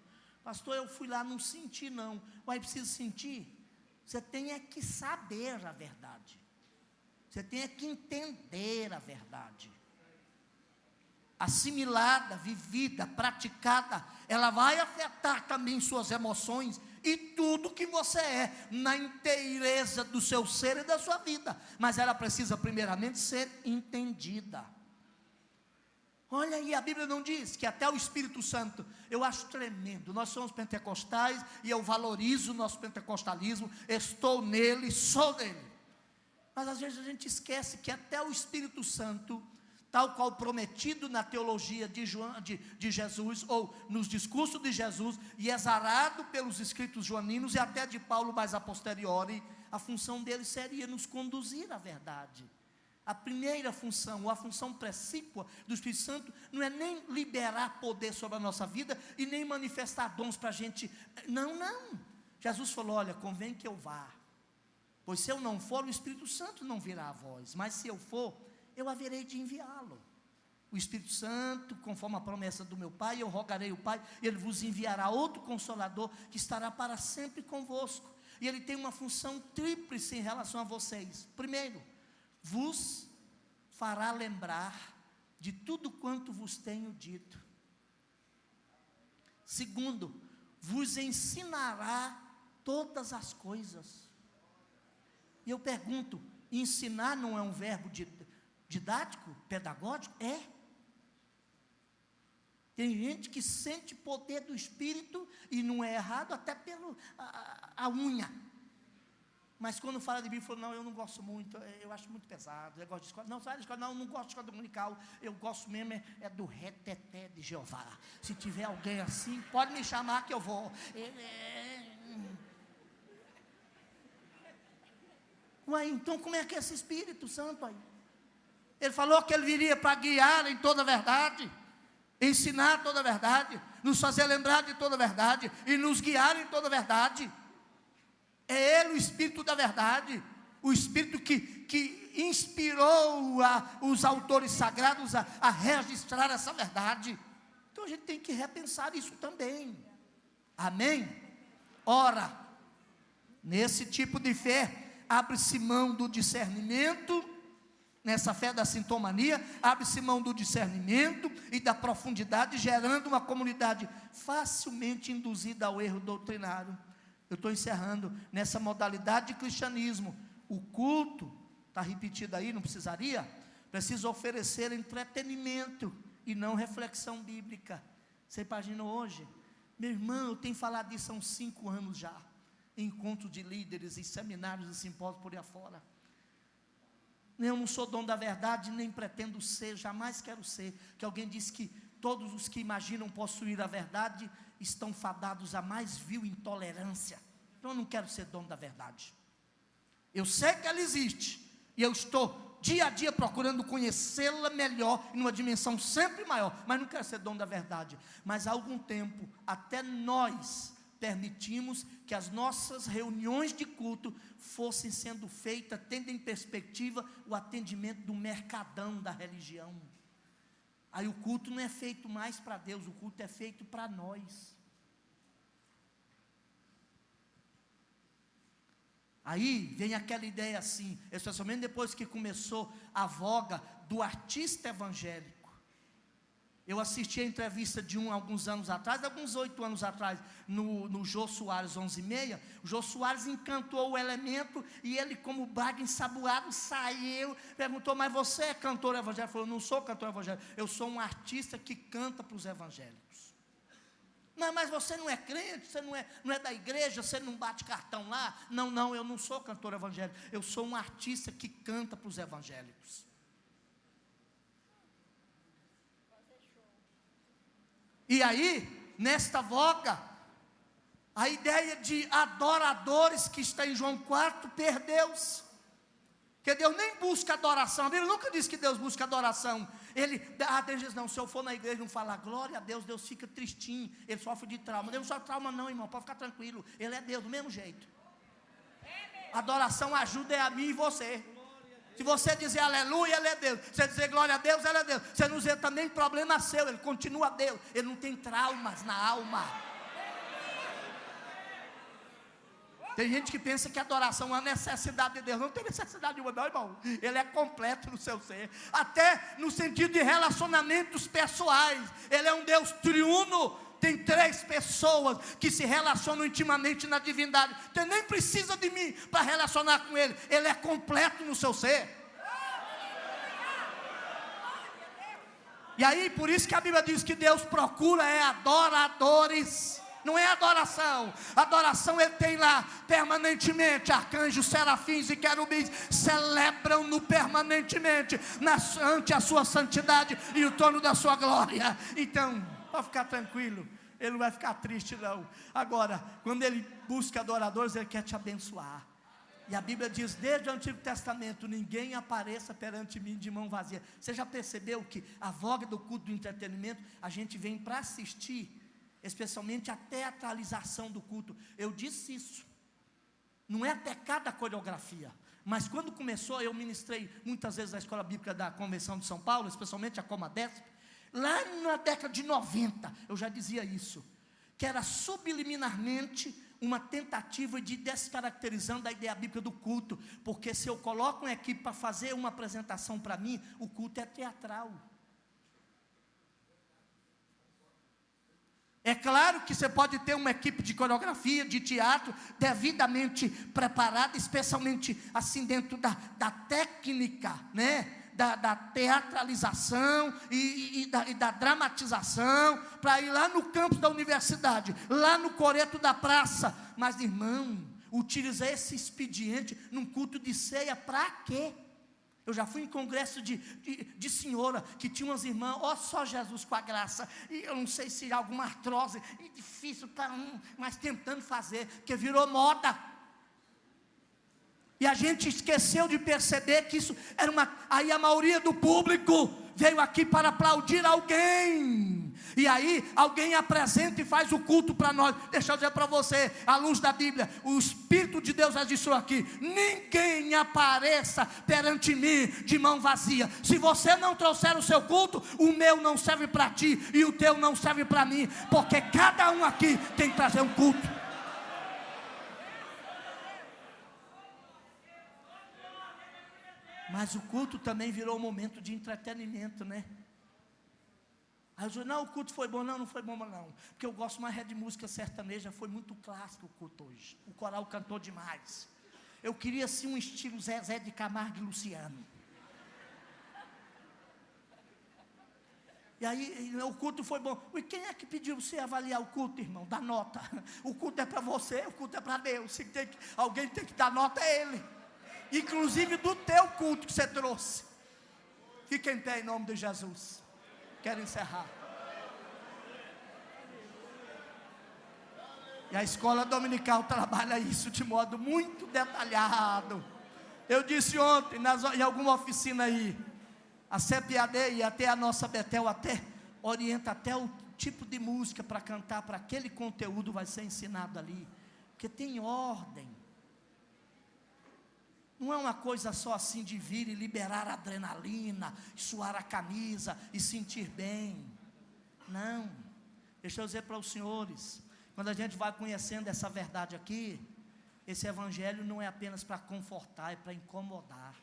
Pastor, eu fui lá, não senti não. Mas precisa sentir. Você tem é que saber a verdade. Você tem é que entender a verdade. Assimilada, vivida, praticada, ela vai afetar também suas emoções e tudo que você é, na inteireza do seu ser e da sua vida. Mas ela precisa primeiramente ser entendida. Olha aí, a Bíblia não diz que até o Espírito Santo, eu acho tremendo, nós somos pentecostais e eu valorizo o nosso pentecostalismo, estou nele, sou dele, mas às vezes a gente esquece que até o Espírito Santo, tal qual prometido na teologia de Jesus, ou nos discursos de Jesus, e exarado pelos escritos joaninos e até de Paulo mais a posteriori, a função dele seria nos conduzir à verdade. A primeira função, ou a função precípua do Espírito Santo, não é nem liberar poder sobre a nossa vida, e nem manifestar dons para a gente, não. Jesus falou, olha, convém que eu vá, pois se eu não for, o Espírito Santo não virá a vós, mas se eu for, eu haverei de enviá-lo. O Espírito Santo, conforme a promessa do meu Pai, eu rogarei ao Pai, ele vos enviará outro Consolador, que estará para sempre convosco, e ele tem uma função tríplice em relação a vocês. Primeiro, vos fará lembrar de tudo quanto vos tenho dito. Segundo, vos ensinará todas as coisas. E eu pergunto, ensinar não é um verbo didático, pedagógico? É. Tem gente que sente poder do Espírito, e não é errado, até pela unha. Mas quando fala de Bíblia, não, eu não gosto muito, eu acho muito pesado, eu gosto de escola. Não, sai de escola, não, eu não gosto de escola dominical, eu gosto mesmo é do reteté de Jeová. Se tiver alguém assim, pode me chamar que eu vou. Ué, então como é que é esse Espírito Santo aí? Ele falou que ele viria para guiar em toda a verdade, ensinar toda a verdade, nos fazer lembrar de toda a verdade, e nos guiar em toda a verdade. É Ele o Espírito da verdade, o Espírito que inspirou os autores sagrados a registrar essa verdade. Então a gente tem que repensar isso também. Amém? Ora, nesse tipo de fé, abre-se mão do discernimento, nessa fé da sintomania, abre-se mão do discernimento e da profundidade, gerando uma comunidade facilmente induzida ao erro doutrinário. Eu estou encerrando. Nessa modalidade de cristianismo, o culto, está repetido aí, não precisaria, precisa oferecer entretenimento e não reflexão bíblica. Você imagina hoje? Meu irmão, eu tenho falado disso há uns 5 anos já, em encontros de líderes, em seminários e simpósios por aí afora. Eu não sou dono da verdade, nem pretendo ser, jamais quero ser. Que alguém disse que todos os que imaginam possuir a verdade estão fadados a mais vil intolerância. Então eu não quero ser dono da verdade. Eu sei que ela existe, e eu estou dia a dia procurando conhecê-la melhor, em uma dimensão sempre maior, mas não quero ser dono da verdade. Mas há algum tempo, até nós permitimos que as nossas reuniões de culto fossem sendo feitas, tendo em perspectiva o atendimento do mercadão da religião. Aí o culto não é feito mais para Deus, o culto é feito para nós. Aí vem aquela ideia assim, especialmente depois que começou a voga do artista evangélico. Eu assisti a entrevista de alguns anos atrás, alguns 8 anos atrás, no Jô Soares 11:30. O Jô Soares encantou o elemento, e ele, como baga ensaboado, saiu, perguntou, mas você é cantor evangélico? Ele falou, não sou cantor evangélico, eu sou um artista que canta para os evangélicos. Não, mas você não é crente, você não é da igreja, você não bate cartão lá? Não, eu não sou cantor evangélico, eu sou um artista que canta para os evangélicos. E aí, nesta voga, a ideia de adoradores que está em João 4, perdeu-se. Porque Deus nem busca adoração, a Bíblia nunca diz que Deus busca adoração. Deus diz, não, se eu for na igreja e não falar glória a Deus, Deus fica tristinho, ele sofre de trauma. Deus não sofre de trauma não, irmão, pode ficar tranquilo, ele é Deus do mesmo jeito. Adoração ajuda é a mim e você. Se você dizer aleluia, ele é Deus. Se você dizer glória a Deus, ele é Deus. Você não dizer também problema seu, ele continua Deus. Ele não tem traumas na alma. Tem gente que pensa que adoração é uma necessidade de Deus. Não tem necessidade nenhuma, não, irmão. Ele é completo no seu ser. Até no sentido de relacionamentos pessoais. Ele é um Deus triuno. Tem 3 pessoas que se relacionam intimamente na divindade. Você nem precisa de mim para relacionar com Ele. Ele é completo no seu ser. E aí, por isso que a Bíblia diz que Deus procura adoradores. Não é adoração. Adoração ele tem lá permanentemente. Arcanjos, serafins e querubins celebram-no permanentemente ante a sua santidade e o trono da sua glória. Então, pode ficar tranquilo, ele não vai ficar triste não. Agora, quando ele busca adoradores, ele quer te abençoar. E a Bíblia diz, desde o Antigo Testamento, ninguém apareça perante mim de mão vazia. Você já percebeu que a voga do culto do entretenimento, a gente vem para assistir, especialmente a teatralização do culto. Eu disse isso. Não é pecado a coreografia. Mas quando começou, eu ministrei muitas vezes na Escola Bíblica da Convenção de São Paulo, especialmente a Comadesp. Lá na década de 90, eu já dizia isso, que era subliminarmente uma tentativa de descaracterizando a ideia bíblica do culto, porque se eu coloco uma equipe para fazer uma apresentação para mim, o culto é teatral. É claro que você pode ter uma equipe de coreografia, de teatro, devidamente preparada, especialmente assim dentro da técnica, né? Da teatralização e da dramatização, para ir lá no campus da universidade, lá no coreto da praça. Mas, irmão, utilizar esse expediente num culto de ceia, para quê? Eu já fui em congresso de senhora, que tinha umas irmãs, ó só Jesus com a graça, e eu não sei se há alguma artrose, e difícil para mas tentando fazer, porque virou moda. E a gente esqueceu de perceber que isso era aí a maioria do público veio aqui para aplaudir alguém. E aí alguém apresenta e faz o culto para nós. Deixa eu dizer para você, à luz da Bíblia, o Espírito de Deus já disse aqui: ninguém apareça perante mim de mão vazia. Se você não trouxer o seu culto, o meu não serve para ti e o teu não serve para mim, porque cada um aqui tem que trazer um culto. Mas o culto também virou um momento de entretenimento, né? Aí eu digo, não, o culto foi bom. Não foi bom não, porque eu gosto mais de música sertaneja. Foi muito clássico o culto hoje. O coral cantou demais. Eu queria assim um estilo Zezé de Camargo e Luciano. E aí o culto foi bom. E quem é que pediu você avaliar o culto, irmão? Dá nota. O culto é para você, o culto é para Deus. Se alguém tem que dar nota, é Ele. Inclusive do teu culto que você trouxe. Fica em pé em nome de Jesus. Quero encerrar. E a escola dominical trabalha isso de modo muito detalhado. Eu disse ontem, em alguma oficina aí, a CEPAD e até a nossa Betel até orienta até o tipo de música para cantar, para aquele conteúdo vai ser ensinado ali. Porque tem ordem. Não é uma coisa só assim de vir e liberar adrenalina, suar a camisa e sentir bem. Não. Deixa eu dizer para os senhores, quando a gente vai conhecendo essa verdade aqui, esse evangelho não é apenas para confortar, é para incomodar.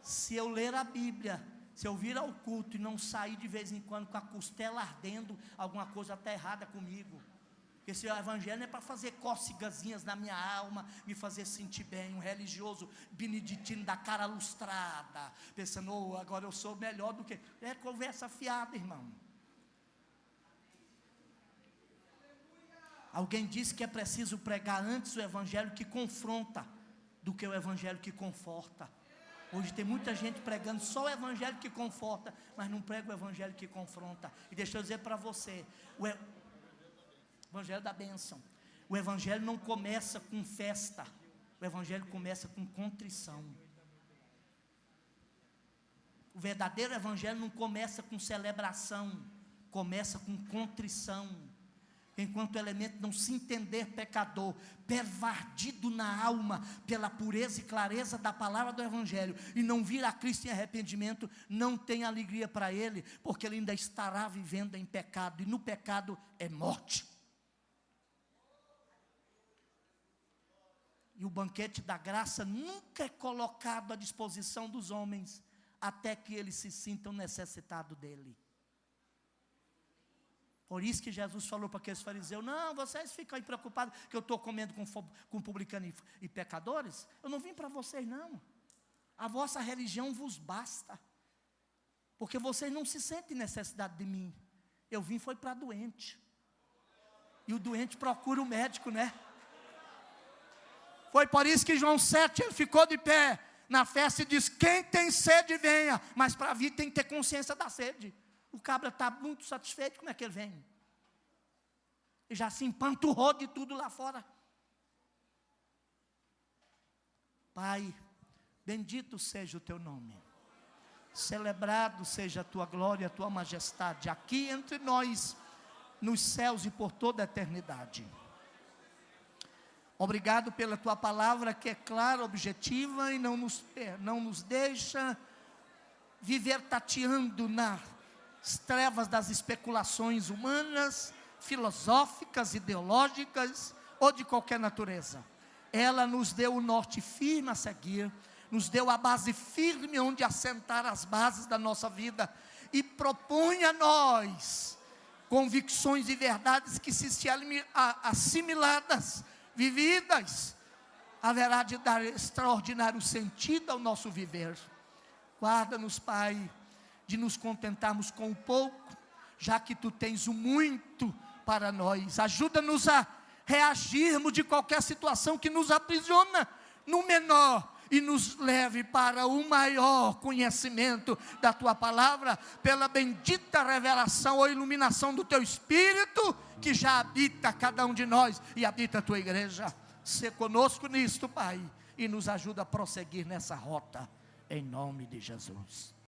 Se eu ler a Bíblia, se eu vir ao culto e não sair de vez em quando com a costela ardendo, alguma coisa está errada comigo. Esse evangelho não é para fazer cócegazinhas na minha alma, me fazer sentir bem, um religioso beneditino da cara lustrada, pensando, oh, agora eu sou melhor do que... É conversa fiada, irmão. Alguém disse que é preciso pregar antes o evangelho que confronta, do que o evangelho que conforta. Hoje tem muita gente pregando só o evangelho que conforta, mas não prega o evangelho que confronta. E deixa eu dizer para você, o evangelho da bênção. O evangelho não começa com festa. O evangelho começa com contrição. O verdadeiro evangelho não começa com celebração. Começa com contrição. Enquanto o elemento não se entender pecador, pervardido na alma pela pureza e clareza da palavra do evangelho, e não vir a Cristo em arrependimento, não tem alegria para ele, porque ele ainda estará vivendo em pecado, e no pecado é morte. E o banquete da graça nunca é colocado à disposição dos homens, até que eles se sintam necessitados dele. Por isso que Jesus falou para aqueles fariseus, não, vocês ficam aí preocupados que eu estou comendo com publicanos e pecadores. Eu não vim para vocês não. A vossa religião vos basta. Porque vocês não se sentem necessidade de mim. Eu vim foi para doente. E o doente procura o médico, né? Foi por isso que João 7, ele ficou de pé na festa e disse, quem tem sede venha, mas para vir tem que ter consciência da sede. O cabra está muito satisfeito, como é que ele vem? Ele já se empanturrou de tudo lá fora. Pai, bendito seja o teu nome. Celebrado seja a tua glória, a tua majestade, aqui entre nós, nos céus e por toda a eternidade. Obrigado pela tua palavra que é clara, objetiva e não nos deixa viver tateando nas trevas das especulações humanas, filosóficas, ideológicas ou de qualquer natureza. Ela nos deu o norte firme a seguir, nos deu a base firme onde assentar as bases da nossa vida e propõe a nós convicções e verdades que, se assimiladas, vividas, haverá de dar extraordinário sentido ao nosso viver. Guarda-nos, Pai, de nos contentarmos com o pouco, já que Tu tens o muito para nós. Ajuda-nos a reagirmos de qualquer situação que nos aprisiona no menor e nos leve para o maior conhecimento da Tua palavra, pela bendita revelação ou iluminação do Teu Espírito, que já habita cada um de nós e habita a Tua igreja. Sê conosco nisto, Pai, e nos ajuda a prosseguir nessa rota, em nome de Jesus.